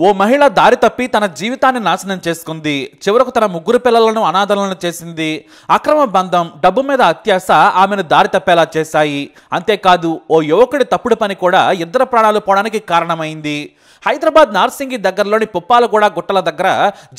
ఓ మహిళ దారి తప్పి తన జీవితాన్ని నాశనం చేసుకుంది. చివరకు తన ముగ్గురు పిల్లలను అనాథలను చేసింది. అక్రమ బంధం, డబ్బు మీద అత్యాశ ఆమెను దారి తప్పేలా చేశాయి. అంతేకాదు ఓ యువకుడి తప్పుడు పని కూడా ఇద్దరు ప్రాణాలు పోవడానికి కారణమైంది. హైదరాబాద్ నార్సింగి దగ్గరలోని పుప్పాలగూడ గుట్టల దగ్గర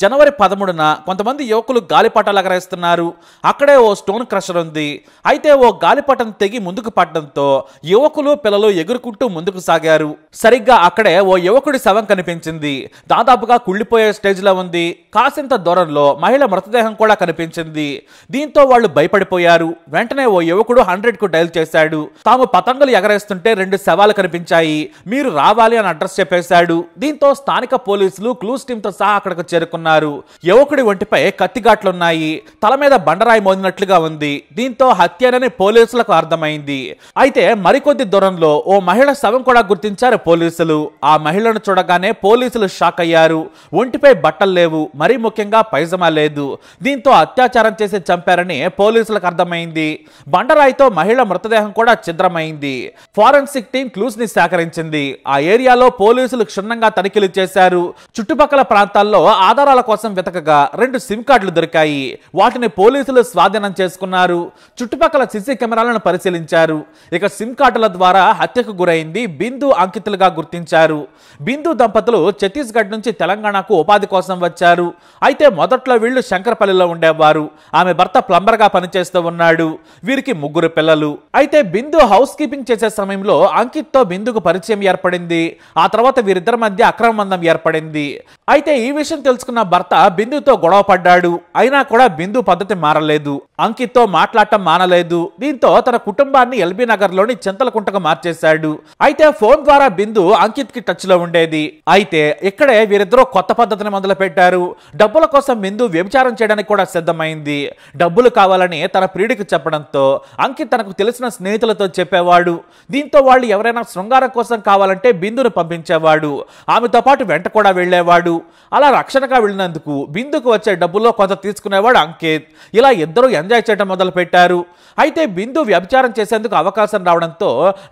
జనవరి 13న కొంతమంది యువకులు గాలిపటాలు ఎగరేస్తున్నారు. అక్కడే ఓ స్టోన్ క్రషర్ ఉంది. అయితే ఓ గాలిపటం తెగి ముందుకు పడడంతో యువకులు పిల్లలు ఎగురుకుంటూ ముందుకు సాగారు. సరిగ్గా అక్కడే ఓ యువకుడి శవం కనిపించింది. దాదాపుగా కుళ్ళిపోయే స్టేజ్లో ఉంది. కాసింత దూరంలో మహిళ మృతదేహం కూడా కనిపించింది. దీంతో వాళ్ళు భయపడిపోయారు. వెంటనే ఓ యువకుడు 100కు డయల్ చేశాడు. తాము పతంగులు ఎగరేస్తుంటే 2 శవాలు కనిపించాయి, మీరు రావాలి అని అడ్రస్ చెప్పేశాడు. దీంతో స్థానిక పోలీసులు క్లూస్ టీమ్ తో సహా అక్కడికి చేరుకున్నారు. యువకుడి ఒంటిపై కత్తిగాట్లున్నాయి. తల మీద బండరాయి మోదినట్లుగా ఉంది. దీంతో హత్యనని పోలీసులకు అర్థమైంది. అయితే మరికొద్ది దూరంలో ఓ మహిళ శవం కూడా గుర్తించారు పోలీసులు. ఆ మహిళను చూడగానే పోలీసులు షాక్ అయ్యారు. ఒంటిపై బట్టలు లేవు, మరీ ముఖ్యంగా పైజమా లేదు. దీంతో అత్యాచారం చేసి చంపారని పోలీసులకు అర్థమైంది. బండరాయితో మహిళ మృతదేహం కూడా ఛిద్రమైంది. ఫోరెన్సిక్ టీం క్లూస్ ని సేకరించింది. ఆ ఏరియాలో పోలీసులు క్షుణ్ణంగా తనిఖీలు చేశారు. చుట్టుపక్కల ప్రాంతాల్లో ఆధారాల కోసం వెతకగా 2 సిమ్ కార్డులు దొరికాయి. వాటిని పోలీసులు స్వాధీనం చేసుకున్నారు. చుట్టుపక్కల సీసీ కెమెరాలను పరిశీలించారు. ఇక సిమ్ కార్డుల ద్వారా హత్యకు గురైంది బిందు, అంకితులుగా గుర్తించారు. బిందు దంపతులు ఛత్తీస్గఢ్ నుంచి తెలంగాణకు ఉపాధి కోసం వచ్చారు. అయితే మొదట్లో వీళ్ళు శంకరపల్లిలో ఉండేవారు. ఆమె భర్త ప్లంబర్ గా పనిచేస్తూ ఉన్నాడు. వీరికి 3 పిల్లలు. అయితే బిందు హౌస్ కీపింగ్ చేసే సమయంలో అంకిత్ తో బిందుకు పరిచయం ఏర్పడింది. ఆ తర్వాత వీరిద్దరి మధ్య అక్రమ బంధం ఏర్పడింది. అయితే ఈ విషయం తెలుసుకున్న భర్త బిందుతో గొడవ పడ్డాడు. అయినా కూడా బిందు పద్ధతి మారలేదు. అంకిత్ తో మాట్లాడటం మానలేదు. దీంతో తన కుటుంబాన్ని ఎల్బీ నగర్ లోని చింతలకుంటకు మార్చేశాడు. అయితే ఫోన్ ద్వారా బిందు అంకిత్ కి టచ్ లో ఉండేది. అయితే ఇక్కడే వీరిద్దరూ కొత్త పద్ధతిని మొదలు పెట్టారు. డబ్బుల కోసం బిందు వ్యభిచారం చేయడానికి కూడా సిద్ధమైంది. డబ్బులు కావాలని తన ప్రియుడికి చెప్పడంతో అంకిత్ తనకు తెలిసిన స్నేహితులతో చెప్పేవాడు. దీంతో వాళ్ళు ఎవరైనా శృంగారం కోసం కావాలంటే బిందును పంపించేవాడు. ఆమెతో పాటు వెంట కూడా వెళ్లేవాడు. అలా రక్షణగా వెళ్ళినందుకు బిందుకు వచ్చే డబ్బుల్లో కొంత తీసుకునేవాడు అంకిత్. ఇలా ఇద్దరు ఎంజాయ్ చేయడం మొదలు పెట్టారు. అయితే బిందు వ్యభిచారం చేసేందుకు అవకాశం రావడంతో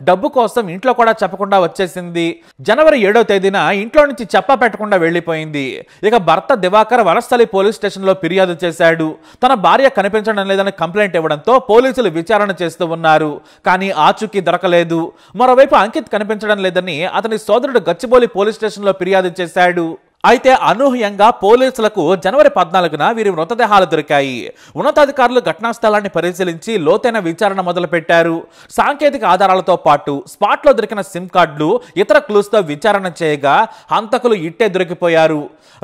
డబ్బు కోసం ఇంట్లో కూడా చెప్పకుండా వచ్చేసింది. జనవరి 7వ తేదీన ఇంట్లో నుంచి చెప్పా పెట్టకుండా వెళ్లిపోయింది. ఇక భర్త దివాకర్ వనస్థలి పోలీస్ స్టేషన్ లో ఫిర్యాదు చేశాడు. తన భార్య కనిపించడం లేదని కంప్లైంట్ ఇవ్వడంతో పోలీసులు విచారణ చేస్తూ ఉన్నారు. కానీ ఆచూకీ దొరకలేదు. మరోవైపు అంకిత్ కనిపించడం లేదని అతని సోదరుడు గచ్చిబౌలి పోలీస్ స్టేషన్ లో ఫిర్యాదు చేశాడు. అయితే అనూహ్యంగా పోలీసులకు జనవరి 14న వీరి మృతదేహాలు దొరికాయి. ఉన్నతాధికారులు ఘటనా స్థలాన్ని పరిశీలించి లోతైన విచారణ మొదలుపెట్టారు. సాంకేతిక ఆధారాలతో పాటు స్పాట్ లో దొరికిన సిమ్ కార్డులు, ఇతర క్లూస్ తో విచారణ చేయగా హంతకులు ఇట్టే దొరికిపోయారు.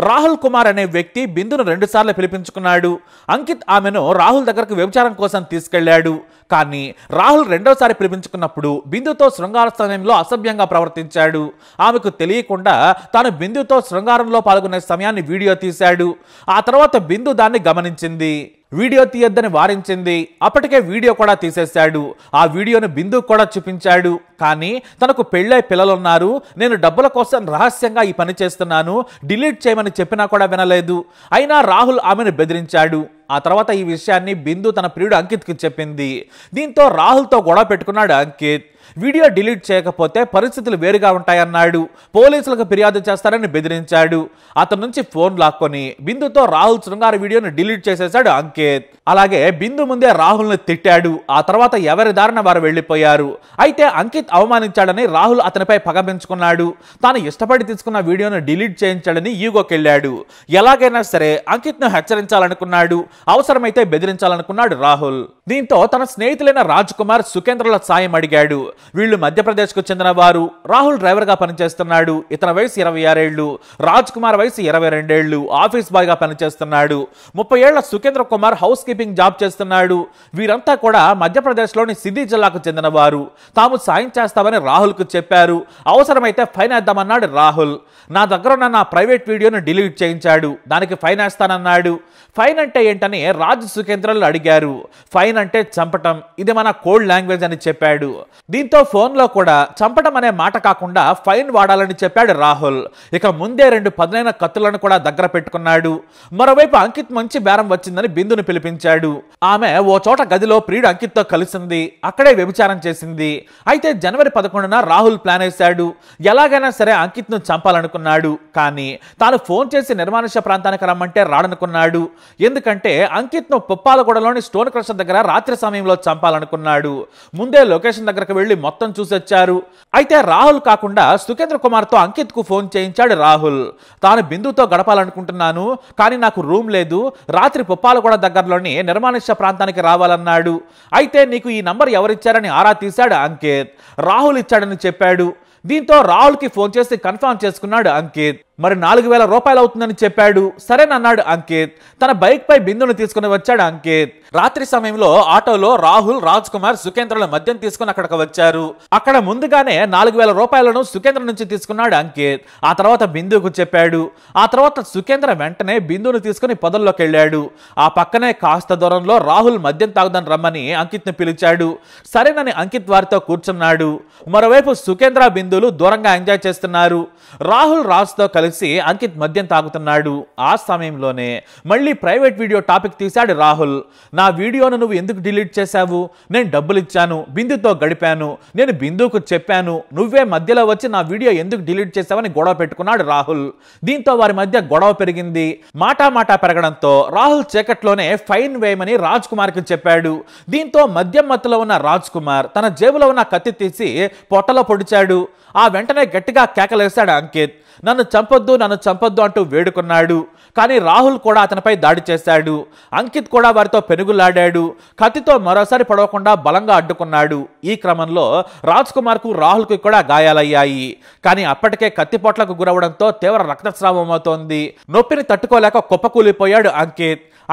రాహుల్ కుమార్ అనే వ్యక్తి బిందును 2 సార్లు పిలిపించుకున్నాడు. అంకిత్ ఆమెను రాహుల్ దగ్గరకు వ్యభిచారం కోసం తీసుకెళ్లాడు. కానీ రాహుల్ 2వసారి పిలిపించుకున్నప్పుడు బిందుతో శృంగార సమయంలో అసభ్యంగా ప్రవర్తించాడు. ఆమెకు తెలియకుండా తాను బిందుతో శృంగారంలో పాల్గొనే సమయాన్ని వీడియో తీశాడు. ఆ తర్వాత బిందు దాన్ని గమనించింది. వీడియో తీయొద్దని వారించింది. అప్పటికే వీడియో కూడా తీసేశాడు. ఆ వీడియోను బిందు కూడా చూపించాడు. కానీ తనకు పెళ్ళై పిల్లలున్నారు, నేను డబ్బుల కోసం రహస్యంగా ఈ పని చేస్తున్నాను, డిలీట్ చేయమని చెప్పినా కూడా వినలేదు. అయినా రాహుల్ ఆమెను బెదిరించాడు. ఆ తర్వాత ఈ విషయాన్ని బిందు తన ప్రియుడు అంకిత్కి చెప్పింది. దీంతో రాహుల్తో గొడవ పెట్టుకున్నాడు అంకిత్. వీడియో డిలీట్ చేయకపోతే పరిస్థితులు వేరుగా ఉంటాయన్నాడు. పోలీసులకు ఫిర్యాదు చేస్తారని బెదిరించాడు. అతని నుంచి ఫోన్ లాక్కొని బిందుతో రాహుల్ శృంగార వీడియోను డిలీట్ చేసేశాడు అంకిత్. అలాగే బిందు ముందే రాహుల్ని తిట్టాడు. ఆ తర్వాత ఎవరి దారిన వారు వెళ్లిపోయారు. అయితే అంకిత్ అవమానించాడని రాహుల్ అతనిపై పగ పెంచుకున్నాడు. తాను ఇష్టపడి తీసుకున్న వీడియోను డిలీట్ చేయించాడని ఈగోకెళ్లాడు. ఎలాగైనా సరే అంకిత్ ను హెచ్చరించాలనుకున్నాడు. అవసరమైతే బెదిరించాలనుకున్నాడు రాహుల్. దీంతో తన స్నేహితులైన రాజ్ కుమార్, సుకేంద్రల సాయం అడిగాడు. వీళ్ళు మధ్యప్రదేశ్ కు చెందిన వారు. రాహుల్ డ్రైవర్ గా పనిచేస్తున్నాడు. ఇతని వయసు 26 ఏళ్లు. రాజ్ కుమార్ వయసు 22 ఏళ్లు. ఆఫీస్ బాయ్ గా పనిచేస్తున్నాడు. 30 ఏళ్ల సుకేంద్ర కుమార్ హౌస్ కీపింగ్ జాబ్ చేస్తున్నాడు. వీరంతా కూడా మధ్యప్రదేశ్ లోని సిద్ధి జిల్లాకు చెందిన వారు. తాము సాయం చేస్తామని రాహుల్ కు చెప్పారు. అవసరమైతే ఫైన్ వేద్దామన్నాడు రాహుల్. నా దగ్గర ఉన్న నా ప్రైవేట్ వీడియోను డిలీట్ చేయించాడు, దానికి ఫైన్ వేస్తానన్నాడు. ఫైన్ అంటే ఏంటని రాజ్, సుకేంద్రలు అడిగారు. ఫైన్ అంటే చంపటం, ఇది మన కోడ్ లాంగ్వేజ్ అని చెప్పాడు. దీంతో దీంతో ఫోన్లో కూడా చంపడం అనే మాట కాకుండా ఫైన్ వాడాలని చెప్పాడు రాహుల్. ఇక ముందే 2 పదునైన కత్తులను కూడా దగ్గర పెట్టుకున్నాడు. మరోవైపు అంకిత్ మంచి బేరం వచ్చిందని బిందును పిలిపించాడు. ఆమె ఓ చోట గదిలో ప్రియుడు అంకిత్తో కలిసింది. అక్కడే వ్యభిచారం చేసింది. అయితే జనవరి 11న రాహుల్ ప్లాన్ వేశాడు. ఎలాగైనా సరే అంకిత్ను చంపాలనుకున్నాడు. కానీ తాను ఫోన్ చేసి నిర్మానుష్య ప్రాంతానికి రమ్మంటే రాడనుకున్నాడు. ఎందుకంటే అంకిత్ను పుప్పాలగూడలోని స్టోన్ క్రషర్ దగ్గర రాత్రి సమయంలో చంపాలనుకున్నాడు. ముందే లొకేషన్ దగ్గరకు వెళ్లి మొత్తం చూసొచ్చారు. అయితే రాహుల్ కాకుండా సుఖేంద్ర కుమార్తో అంకిత్ కు ఫోన్ చేయించాడు రాహుల్. తాను బిందుతో గడపాలనుకుంటున్నాను, కానీ నాకు రూమ్ లేదు, రాత్రి పుప్పాలగూడ దగ్గరలోని నిర్మానుష్య ప్రాంతానికి రావాలన్నాడు. అయితే నీకు ఈ నంబర్ ఎవరిచ్చారని ఆరా తీశాడు అంకిత్. రాహుల్ ఇచ్చాడని చెప్పాడు. దీంతో రాహుల్కి ఫోన్ చేసి కన్ఫర్మ్ చేసుకున్నాడు అంకిత్. మరి 4000 రూపాయలు అవుతుందని చెప్పాడు. సరేనన్నాడు అంకిత్. తన బైక్ పై బిందును తీసుకుని వచ్చాడు అంకిత్. రాత్రి సమయంలో ఆటోలో రాహుల్, రాజ్ కుమార్, సుఖేంద్రల మద్యం తీసుకుని అక్కడికి వచ్చారు. అక్కడ ముందుగానే 4000 రూపాయలను సుఖేంద్ర నుంచి తీసుకున్నాడు అంకిత్. ఆ తర్వాత బిందుకు చెప్పాడు. ఆ తర్వాత సుఖేంద్ర వెంటనే బిందును తీసుకుని పొదల్లోకి వెళ్ళాడు. ఆ పక్కనే కాస్త దూరంలో రాహుల్ మద్యం తాగుదని రమ్మని అంకిత్ ని పిలిచాడు. సరేనని అంకిత్ వారితో కూర్చున్నాడు. మరోవైపు సుఖేంద్ర, బిందులు దూరంగా ఎంజాయ్ చేస్తున్నారు. రాహుల్, రాజ్తో కలిసి అంకిత్ మద్యం తాగుతున్నాడు. ఆ సమయంలోనే మళ్ళీ ప్రైవేట్ వీడియో టాపిక్ తీశాడు రాహుల్. నా వీడియోను నువ్వు ఎందుకు డిలీట్ చేశావు? నేను డబ్బులు ఇచ్చాను, బిందుతో గడిపాను, నేను బిందుకు చెప్పాను, నువ్వే మధ్యలో వచ్చి నా వీడియో ఎందుకు డిలీట్ చేశావని గొడవ పెట్టుకున్నాడు రాహుల్. దీంతో వారి మధ్య గొడవ పెరిగింది. మాటా పెరగడంతో రాహుల్ చీకట్లోనే ఫైన్ వేయమని రాజ్ కుమార్ కి చెప్పాడు. దీంతో మద్యం మత్తులో ఉన్న రాజ్ కుమార్ తన జేబులో ఉన్న కత్తి తీసి పొట్టలో పొడిచాడు. ఆ వెంటనే గట్టిగా కేకలేశాడు అంకిత్. నన్ను చంపొద్దు అంటూ వేడుకున్నాడు. కానీ రాహుల్ కూడా అతనిపై దాడి చేశాడు. అంకిత్ కూడా వారితో పెనుగులాడాడు. కత్తితో మరోసారి పడవకుండా బలంగా అడ్డుకున్నాడు. ఈ క్రమంలో రాజ్ కుమార్ కు, రాహుల్ కు కూడా గాయాలయ్యాయి. కానీ అప్పటికే కత్తిపోట్లకు గురవడంతో తీవ్ర రక్తస్రావం అవుతోంది. నొప్పిని తట్టుకోలేక కుప్పకూలిపోయాడు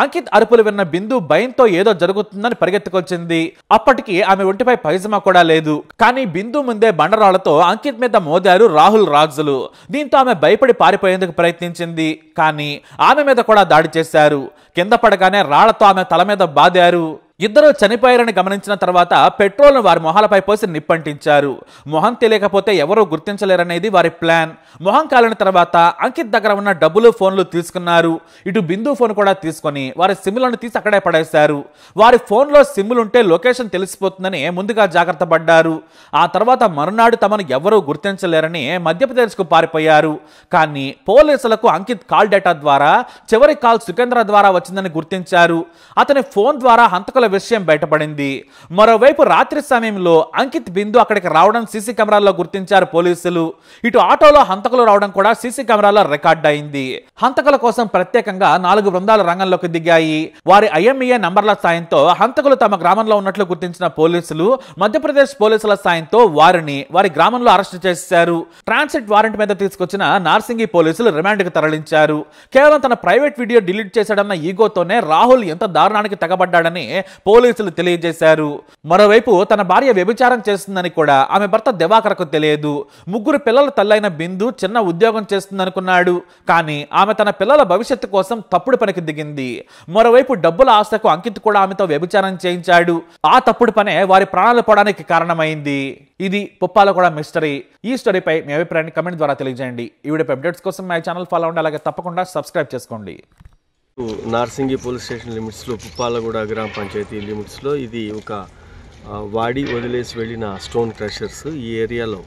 అంకిత్ అరుపులు విన్న బిందు భయంతో ఏదో జరుగుతుందని పరిగెత్తుకొచ్చింది. అప్పటికి ఆమె ఒంటిపై పైజమా కూడా లేదు. కానీ బిందు ముందే బండరాళ్లతో అంకిత్ మీద మోదారు రాహుల్, రాజులు. దీంతో ఆమె భయపడి పారిపోయేందుకు ప్రయత్నించింది. కానీ ఆమె మీద కూడా దాడి చేశారు. కింద పడగానే రాళ్లతో ఆమె తల మీద బాదారు. ఇద్దరు చనిపోయారని గమనించిన తర్వాత పెట్రోల్ను వారి మొహాలపై పోసి నిప్పంటించారు. మొహం తెలియకపోతే ఎవరూ గుర్తించలేరనేది వారి ప్లాన్. మొహం కాలిన తర్వాత అంకిత్ దగ్గర ఉన్న డబ్బులు, ఫోన్లు తీసుకున్నారు. ఇటు బిందు ఫోన్ కూడా తీసుకొని వారి సిమ్లను తీసి అక్కడే పడేశారు. వారి ఫోన్లో సిమ్లుంటే లొకేషన్ తెలిసిపోతుందని ముందుగా జాగ్రత్త పడ్డారు. ఆ తర్వాత మరునాడు తమను ఎవరూ గుర్తించలేరని మధ్యప్రదేశ్కు పారిపోయారు. కానీ పోలీసులకు అంకిత్ కాల్ డేటా ద్వారా చివరి కాల్ సుఖేంద్ర ద్వారా వచ్చిందని గుర్తించారు. అతని ఫోన్ ద్వారా హంతకుల విషయం బయటపడింది. మరోవైపు రాత్రి సమయంలో అంకిత్, బిందు అక్కడికి రావడం సీసీ కెమెరాల్లో గుర్తించారు పోలీసులు. ఇటు ఆటోలో హంతకులు రావడం కూడా సీసీ కెమెరాలో రికార్డ్ అయింది. హంతకుల కోసం ప్రత్యేకంగా 4 బృందాలు రంగంలోకి దిగాయి. వారి IMEI నంబర్ల సాయంతో హంతకులు తమ గ్రామంలో ఉన్నట్లు గుర్తించిన పోలీసులు మధ్యప్రదేశ్ పోలీసుల సాయంతో వారిని వారి గ్రామంలో అరెస్టు చేశారు. ట్రాన్సిట్ వారెంట్ మీద తీసుకొచ్చిన నార్సింగి పోలీసులు రిమాండ్కి తరలించారు. కేవలం తన ప్రైవేట్ వీడియో డిలీట్ చేశాడన్న ఈగోతోనే రాహుల్ ఎంత దారుణానికి తెగబడ్డాడని పోలీసులు తెలియజేశారు. మరోవైపు తన భార్య వ్యభిచారం చేస్తుందని కూడా ఆమె భర్త దివాకర్కు తెలియదు. 3 పిల్లల తల్లైన బిందు చిన్న ఉద్యోగం చేస్తుందనుకున్నాడు. కానీ ఆమె తన పిల్లల భవిష్యత్తు కోసం తప్పుడు పనికి దిగింది. మరోవైపు డబ్బుల ఆశకు అంకిత్ కూడా ఆమెతో వ్యభిచారం చేయించాడు. ఆ తప్పుడు పనే వారి ప్రాణాలు పోవడానికి కారణమైంది. ఇది పుప్పాలగూడ మిస్టరీ. ఈ స్టోరీపై మీ అభిప్రాయాన్ని కమెంట్ ద్వారా తెలియజేయండి. ఈ వీడియో అప్డేట్స్ కోసం మా ఛానల్ ఫాలో అవ్వండి. అలాగే తప్పకుండా సబ్స్క్రైబ్ చేసుకోండి. నార్సింగి పోలీస్ స్టేషన్ లిమిట్స్లో, పుప్పాలగూడ గ్రామ పంచాయతీ లిమిట్స్లో ఇది ఒక వాడి వదిలేసి వెళ్ళిన స్టోన్ క్రషర్స్. ఈ ఏరియాలో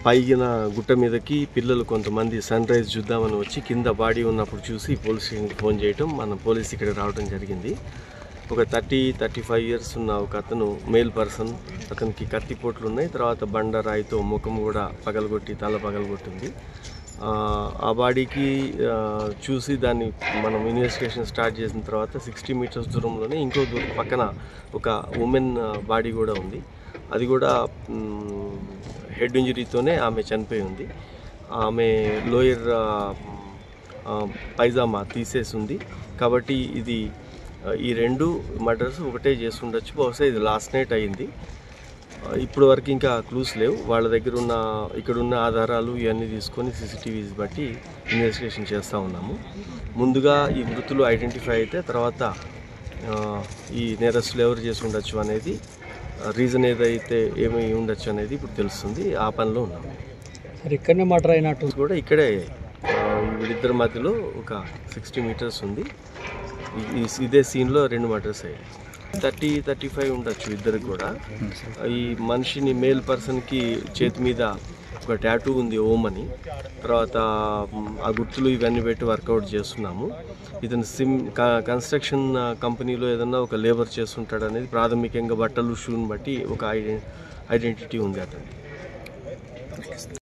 పైగిన గుట్ట మీదకి పిల్లలు కొంతమంది సన్ రైజ్ చూద్దామని వచ్చి కింద బాడీ ఉన్నప్పుడు చూసి పోలీస్ స్టేషన్కి ఫోన్ చేయటం, మన పోలీస్ ఇక్కడ రావడం జరిగింది. ఒక 30-35 ఇయర్స్ ఉన్న ఒక అతను, మేల్ పర్సన్, అతనికి కత్తిపోట్లు ఉన్నాయి. తర్వాత బండరాయితో ముఖం కూడా పగలగొట్టి, తల పగలగొట్టింది. ఆ బాడీకి చూసి దాన్ని మనం ఇన్వెస్టిగేషన్ స్టార్ట్ చేసిన తర్వాత 60 మీటర్స్ దూరంలోనే ఇంకో పక్కన ఒక ఉమెన్ బాడీ కూడా ఉంది. అది కూడా హెడ్ ఇంజరీతోనే ఆమె చనిపోయి ఉంది. ఆమె లోయర్ పైజామా తీసేసి ఉంది. కాబట్టి ఇది ఈ 2 మర్డర్స్ ఒకటే చేసి ఉండొచ్చు. బహుశా ఇది లాస్ట్ నైట్ అయింది. ఇప్పుడు వరకు ఇంకా క్లూస్ లేవు. వాళ్ళ దగ్గర ఉన్న ఇక్కడున్న ఆధారాలు ఇవన్నీ తీసుకొని CCTVs బట్టి ఇన్వెస్టిగేషన్ చేస్తూ ఉన్నాము. ముందుగా ఈ మృతులు ఐడెంటిఫై అయితే తర్వాత ఈ నేరస్తులు ఎవరు చేసి ఉండొచ్చు అనేది రీజన్ ఏదైతే ఏమి ఉండొచ్చు అనేది ఇప్పుడు తెలుస్తుంది. ఆ పనిలో ఉన్నాము. సార్ ఇక్కడనే మర్డర్ అయినట్టు కూడా ఇక్కడే వీళ్ళిద్దరి మధ్యలో ఒక 60 మీటర్స్ ఉంది. ఇదే సీన్లో 2 మర్డర్స్ అయ్యాయి. 30-35 ఉండొచ్చు ఇద్దరికి కూడా. ఈ మనిషిని మేల్ పర్సన్కి చేతి మీద ఒక టాటూ ఉంది ఓం అని. తర్వాత ఆ గుర్తులు ఇవన్నీ పెట్టి వర్కౌట్ చేస్తున్నాము. ఇతను కన్స్ట్రక్షన్ కంపెనీలో ఏదన్నా ఒక లేబర్ చేస్తుంటాడు అనేది ప్రాథమికంగా బట్టలు షూని బట్టి ఒక ఐడెంటిటీ ఉంది అతను.